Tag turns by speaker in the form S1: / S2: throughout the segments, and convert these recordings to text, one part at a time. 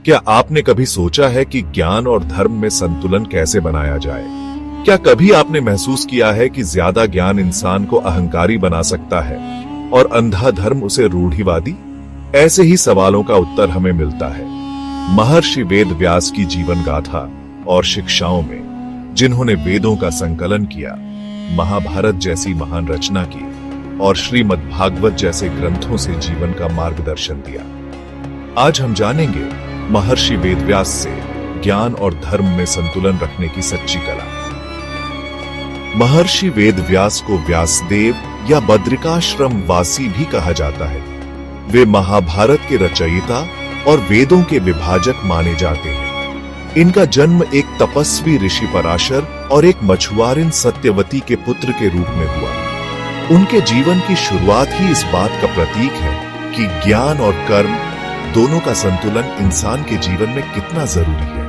S1: क्या आपने कभी सोचा है कि ज्ञान और धर्म में संतुलन कैसे बनाया जाए? क्या कभी आपने महसूस किया है कि ज्यादा ज्ञान इंसान को अहंकारी बना सकता है और अंधा धर्म उसे रूढ़िवादी? ऐसे ही सवालों का उत्तर हमें मिलता है महर्षि वेद व्यास की जीवन गाथा और शिक्षाओं में, जिन्होंने वेदों का संकलन किया, महाभारत जैसी महान रचना की और श्रीमद् भागवत जैसे ग्रंथों से जीवन का मार्गदर्शन दिया। आज हम जानेंगे महर्षि वेदव्यास से ज्ञान और धर्म में संतुलन रखने की सच्ची कला। महर्षि वेदव्यास को व्यासदेव या बद्रिकाश्रम वासी भी कहा जाता है। वे महाभारत के रचयिता और वेदों के विभाजक माने जाते हैं। इनका जन्म एक तपस्वी ऋषि पराशर और एक मछुआरिन सत्यवती के पुत्र के रूप में हुआ। उनके जीवन की शुरुआत ही इस बात का प्रतीक है कि ज्ञान और कर्म दोनों का संतुलन इंसान के जीवन में कितना जरूरी है।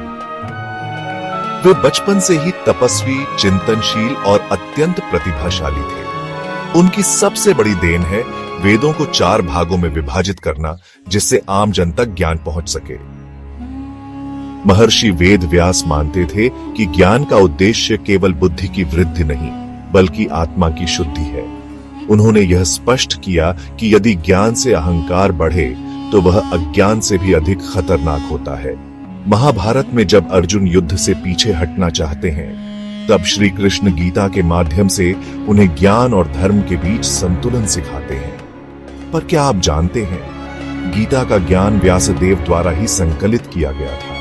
S1: वे बचपन से ही तपस्वी, चिंतनशील और अत्यंत प्रतिभाशाली थे। उनकी सबसे बड़ी देन है वेदों को 4 भागों में विभाजित करना, जिससे आम जन तक ज्ञान पहुंच सके। महर्षि वेदव्यास मानते थे कि ज्ञान का उद्देश्य केवल बुद्धि की वृद्धि नहीं, बल्कि आत्मा की शुद्धि है। उन्होंने यह स्पष्ट किया कि यदि ज्ञान से अहंकार बढ़े तो वह अज्ञान से भी अधिक खतरनाक होता है। महाभारत में जब अर्जुन युद्ध से पीछे हटना चाहते हैं, तब श्री कृष्ण गीता के माध्यम से उन्हें ज्ञान और धर्म के बीच संतुलन सिखाते हैं। पर क्या आप जानते हैं, गीता का ज्ञान व्यासदेव द्वारा ही संकलित किया गया था।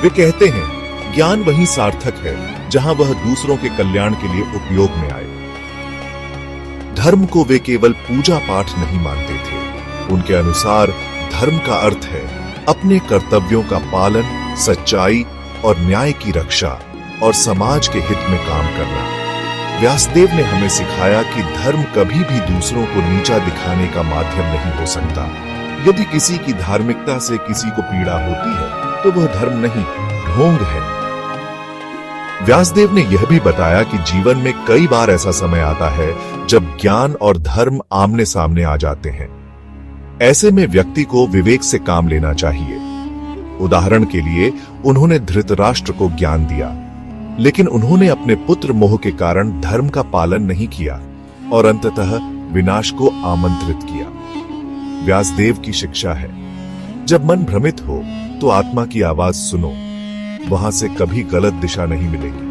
S1: वे कहते हैं, ज्ञान वही सार्थक है जहां वह दूसरों के कल्याण के लिए उपयोग में आए। धर्म को वे केवल पूजा पाठ नहीं मानते थे। उनके अनुसार धर्म का अर्थ है अपने कर्तव्यों का पालन, सच्चाई और न्याय की रक्षा और समाज के हित में काम करना। व्यासदेव ने हमें सिखाया कि धर्म कभी भी दूसरों को नीचा दिखाने का माध्यम नहीं हो सकता। यदि किसी की धार्मिकता से किसी को पीड़ा होती है तो वह धर्म नहीं, ढोंग है। व्यासदेव ने यह भी बताया कि जीवन में कई बार ऐसा समय आता है जब ज्ञान और धर्म आमने सामने आ जाते हैं। ऐसे में व्यक्ति को विवेक से काम लेना चाहिए। उदाहरण के लिए उन्होंने धृतराष्ट्र को ज्ञान दिया, लेकिन उन्होंने अपने पुत्र मोह के कारण धर्म का पालन नहीं किया और अंततः विनाश को आमंत्रित किया। व्यासदेव की शिक्षा है, जब मन भ्रमित हो तो आत्मा की आवाज सुनो, वहां से कभी गलत दिशा नहीं मिलेगी।